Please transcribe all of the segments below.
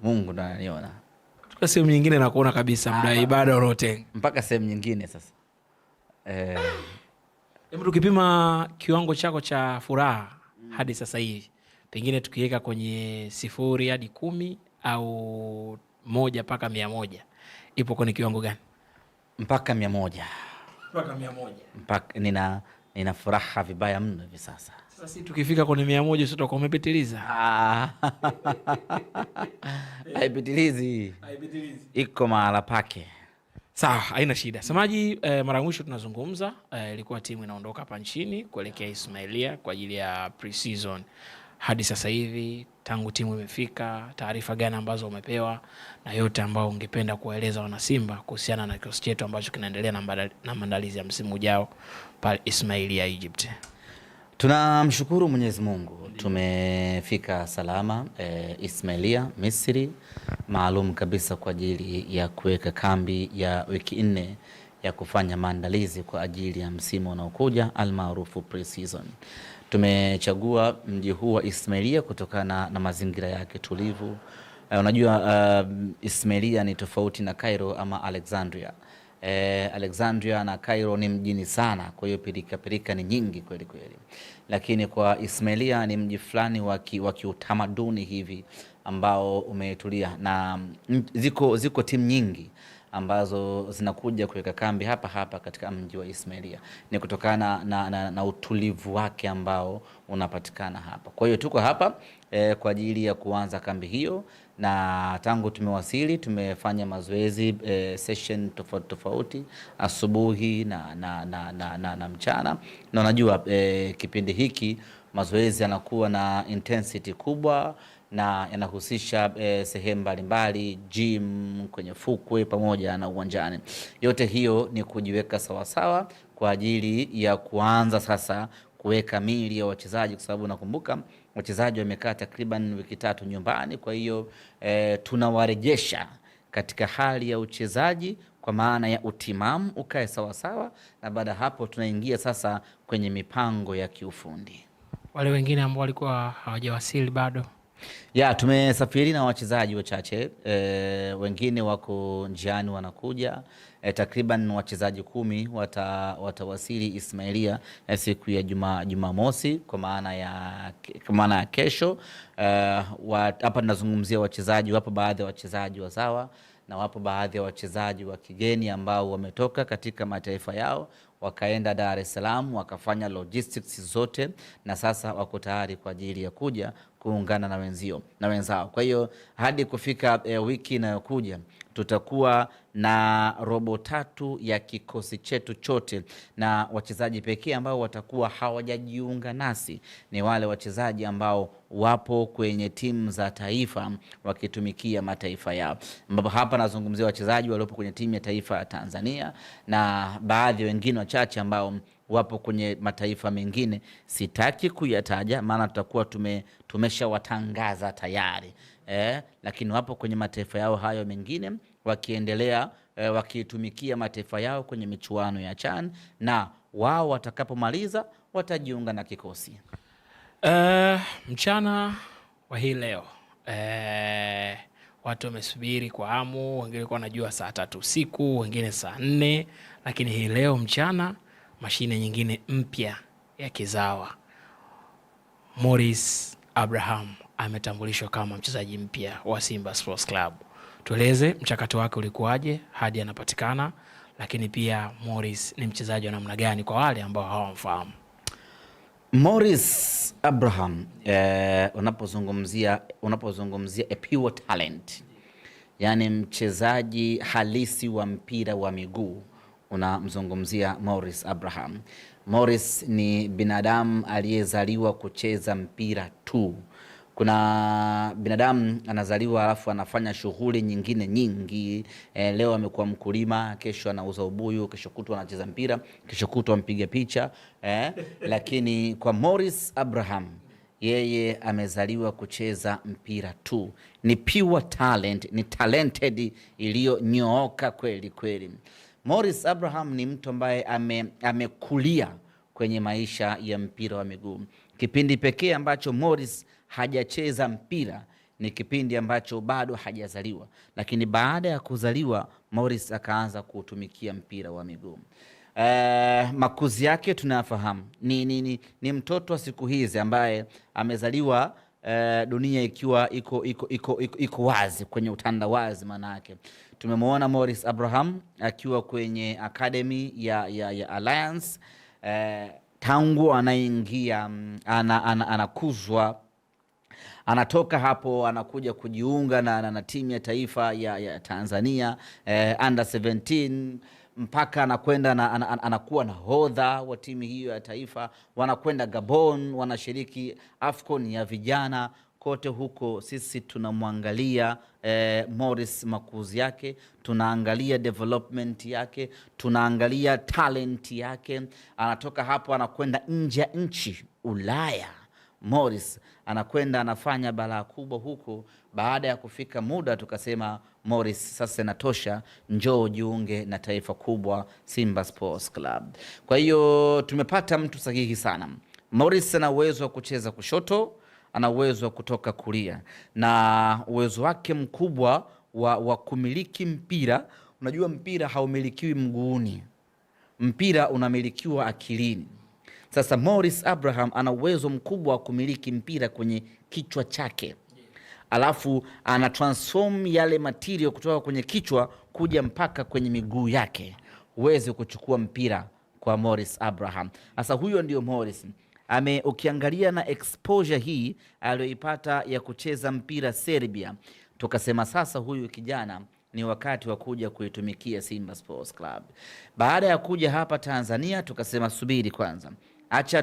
Mungu ndo ananiona. Tuka sehemu nyingine na kuona kabisa muda ibada unaotenga. Mpaka sehemu nyingine sasa. Hebu tukipima kiwango chako cha furaha hadi sasa hivi, pengine tukiweka kwenye 0 hadi 10 au 1 mpaka 100, ipo kwenye kiwango gani? Mpaka 100. Mpaka 100. Mpaka nina furaha vibaya mno hivi sasa. Sasa si tukifika kwenye 100 sio tutakuwa umepitiliza. Haipitilizi. Iko mahala pake. Sawa, haina shida. Samaji, mara mwisho tunazungumza ilikuwa timu inaondoka hapa nchini kuelekea Ismailia kwa ajili ya pre-season. Hadi sasa hivi tangu timu imefika, taarifa gani ambazo umepewa na yote ambao ungependa kuwaeleza wana Simba kuhusiana na kikosi chetu ambacho kinaendelea na maandalizi ya msimu ujao pale Ismailia Egypt? Tunamshukuru Mwenyezi Mungu tumefika salama Ismailia Misri, maalum kabisa kwa ajili ya kuweka kambi ya wiki 4 ya kufanya maandalizi kwa ajili ya msimu unaokuja almaarufu pre-season. Tumechagua mji huu wa Ismailia kutokana na mazingira yake tulivu. Unajua Ismailia ni tofauti na Cairo ama Alexandria. Alexandria na Cairo ni mjini sana, kwa hiyo pirika ni nyingi kweli kweli. Lakini kwa Ismailia ni mji fulani wa kiutamaduni hivi ambao umetulia, na ziko timu nyingi ambazo zinakuja kuweka kambi hapa katika mji wa Ismailia. Ni kutokana na utulivu wake ambao unapatikana hapa. Kwa hiyo tuko hapa kwa ajili ya kuanza kambi hiyo, na tangu tumewasili tumefanya mazoezi session tofauti asubuhi na mchana, na unajua kipindi hiki mazoezi yanakuwa na intensity kubwa na yanahusisha sehemu mbalimbali, gym, kwenye fukwe pamoja na uwanjani. Yote hiyo ni kujiweka sawasawa kwa ajili ya kuanza sasa kuweka mili ya wachezaji, kwa sababu nakumbuka wachezaji wamekaa takriban wiki 3 nyumbani. Kwa hiyo tunawarejesha katika hali ya uchezaji kwa maana ya utimamu ukae sawasawa, na baada hapo tunaingia sasa kwenye mipango ya kiufundi. Wale wengine ambao walikuwa hawajawasili bado? Tumesafiri na wachezaji wachache, wengine wako njiani wanakuja. Takriban wachezaji 10 watawasili Ismailia siku ya Jumamosi kwa maana ya kesho. Hapa tunazungumzia wachezaji, wapo baadhi ya wachezaji wazawa na wapo baadhi ya wachezaji wa kigeni ambao wametoka katika mataifa yao wakaenda Dar es Salaam wakafanya logistics zote, na sasa wako tayari kwa ajili ya kuja kuungana na wenzao. Kwa hiyo hadi kufika wiki inayokuja tutakuwa na robo 3 ya kikosi chetu chote, na wachezaji pekee ambao watakuwa hawajajiunga nasi ni wale wachezaji ambao wapo kwenye timu za taifa wakitumikia mataifa yao, ambapo hapa nazungumzia wachezaji waliopo kwenye timu ya taifa ya Tanzania na baadhi wengine wachache ambao wapo kwenye mataifa mengine. Sitaki kuyataja maana tutakuwa tumeshawatangaza tayari, lakini wapo kwenye mataifa yao hayo mengine wakiendelea wakitumikia mataifa yao kwenye michuano ya CHAN, na wao watakapomaliza watajiunga na kikosi. Mchana wa hii leo watu wamesubiri kwa hamu, wengine walikuwa wanajua saa 3 usiku, wengine saa 4, lakini hii leo mchana mashine nyingine mpya ya kizawa. Morris Abraham ametambulishwa kama mchezaji mpya wa Simba Sports Club. Tueleze mchakato wake ulikuwaje hadi anapatikana, lakini pia Morris ni mchezaji wa namna gani kwa wale ambao hawamfahamu? Morris Abraham unapozungumzia a pure talent, yani mchezaji halisi wa mpira wa miguu, unamzungumzia Morris Abraham. Morris ni binadamu aliyezaliwa kucheza mpira tu. Kuna binadamu anazaliwa alafu anafanya shughuli nyingine nyingi. Leo amekuwa mkulima, kesho anauza ubuyu, kesho kutwa anacheza mpira, kesho kutwa mpiga picha. Lakini kwa Morris Abraham, yeye amezaliwa kucheza mpira tu. Ni pure talent, ni talented iliyonyooka kweli kweli. Morris Abraham ni mtu ambaye amekulia kwenye maisha ya mpira wa miguu. Kipindi pekee ambacho Morris hajacheza mpira ni kipindi ambacho bado hajazaliwa, lakini baada ya kuzaliwa Morris akaanza kutumikia mpira wa miguu. Makuzi yake tunafahamu, ni mtoto wa siku hizi ambaye amezaliwa dunia ikiwa iko wazi, kwenye utandawazi. Manake tumemwona Morris Abraham akiwa kwenye academy ya Alliance tangu anaingia anakuzwa, anatoka hapo anakuja kujiunga na timu ya taifa ya Tanzania under 17 mpaka anakwenda anakuwa nahodha wa timu hiyo ya taifa, wanakwenda Gabon, wanashiriki AFCON ya vijana. Kote huko sisi tunamwangalia Morris makuzi yake, tunaangalia development yake, tunaangalia talent yake. Anatoka hapo anakwenda nje ya nchi, Ulaya. Morris anakwenda anafanya balaa kubwa huko. Baada ya kufika muda tukasema Morris, sasa inatosha, njoo jiunge na taifa kubwa Simba Sports Club. Kwa hiyo tumepata mtu sahihi sana. Morris ana uwezo wa kucheza kushoto, ana uwezo wa kutoka kulia, na uwezo wake mkubwa wa kumiliki mpira. Unajua mpira haumilikiwi mguuni, mpira unamilikiwa akilini. Sasa Morris Abraham ana uwezo mkubwa wa kumiliki mpira kwenye kichwa chake, alafu ana transform yale material kutoka kwenye kichwa kuja mpaka kwenye miguu yake, uweze kuchukua mpira kwa Morris Abraham. Sasa huyo ndio Morris. Ukiangalia na exposure hii aliyoipata ya kucheza mpira Serbia, tukasema sasa huyu kijana ni wakati wa kuja kuitumikia Simba Sports Club. Baada ya kuja hapa Tanzania tukasema subiri kwanza, acha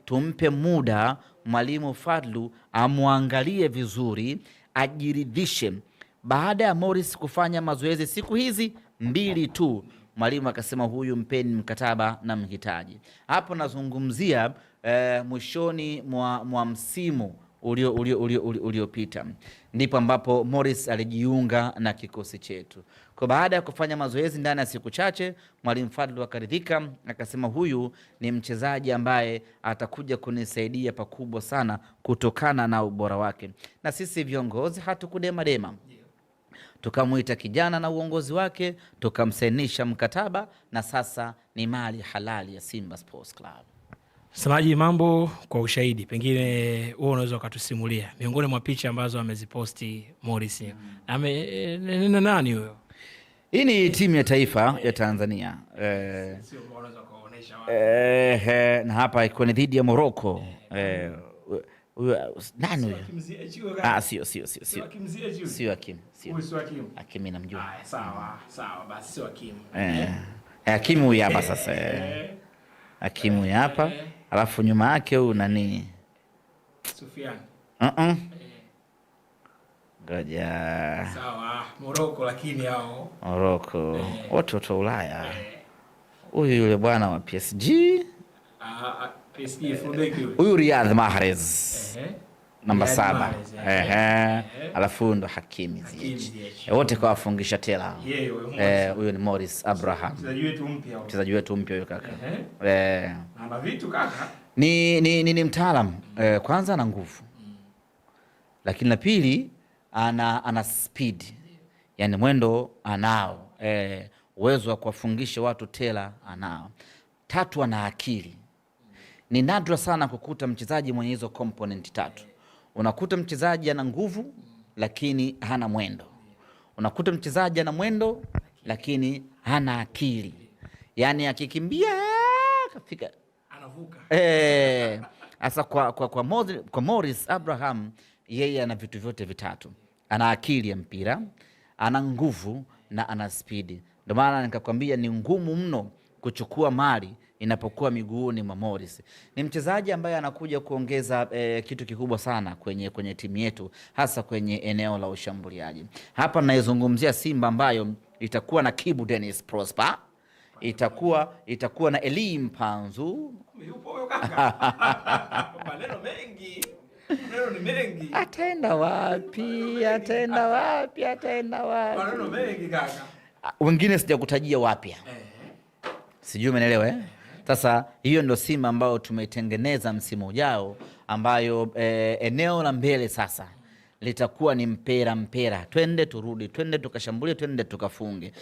tumpe muda Mwalimu Fadlu amwangalie vizuri, ajiridhishe. Baada ya Morris kufanya mazoezi siku hizi 2 tu, mwalimu akasema huyu mpeni mkataba na mhitaji. Hapo nazungumzia mwishoni mwa msimu uliopita, ndipo ambapo Morris alijiunga na kikosi chetu. Kwa baada ya kufanya mazoezi ndani ya siku chache, Mwalimu Fadlu akaridhika, akasema huyu ni mchezaji ambaye atakuja kunisaidia pakubwa sana kutokana na ubora wake. Na sisi viongozi hatukudema, tukamuita kijana na uongozi wake, tukamsainisha mkataba, na sasa ni mali halali ya Simba Sports Club. Samaji, mambo kwa ushahidi, pengine wewe unaweza ukatusimulia miongoni mwa picha ambazo ameziposti Morris. Nani huyo? Hii ni timu ya taifa ya Tanzania. Sio unaweza kuonesha wapi? Na hapa iko ni dhidi ya Morocco. Nani huyo? Sio. Sio Hakim. Hakim namjua. Sawa basi sio Hakim. Hakim huyu hapa sasa. Hakim huyu hapa. Alafu nyuma yake huyu nani? Sufyan. Ngoja. Sawa, Morocco, lakini hao Morocco wote Ulaya. Huyu yule bwana wa PSG. PSG fullback yule. Huyu Riyad Mahrez. Namba 7. Alafu ndo Hakimi Ziyech. Wote kwa wafungisha tela. Huyo ni Morris Abraham. Mchezaji wetu mpya huyo kaka. Ana vitu kaka. Ni mtaalamu. Kwanza ana nguvu. Lakini la pili ana speed. Yaani mwendo anao. Uwezo wa kuwafungisha watu tela anao. 3 ana akili. Ni nadra sana kukuta mchezaji mwenye hizo component 3. Unakuta mchezaji ana nguvu lakini hana mwendo. Unakuta mchezaji ana mwendo lakini hana akili. Yaani akikimbia kafika anavuka. Asa kwa Morris Abraham, yeye ana vitu vyote vitatu. Ana akili ya mpira, ana nguvu na ana speed. Ndio maana nikakwambia ni ngumu mno kuchukua mali inapokuwa miguuni mwa Morris. Ni mchezaji ambaye anakuja kuongeza kitu kikubwa sana kwenye timu yetu, hasa kwenye eneo la ushambuliaji. Hapa naizungumzia Simba ambayo itakuwa na Kibu Dennis Prosper, itakuwa na Elie Mpanzu. Yupo huyo kaka. Maneno ni mengi. Ataenda wapi? Maneno mengi kaka. Wengine sijakutajia wapya. Sijui umeelewa Sasa hiyo ndio Simba ambayo tumeitengeneza msimu ujao, ambayo eneo la mbele sasa litakuwa ni mpera, twende turudi, twende tukashambulie, twende tukafunge.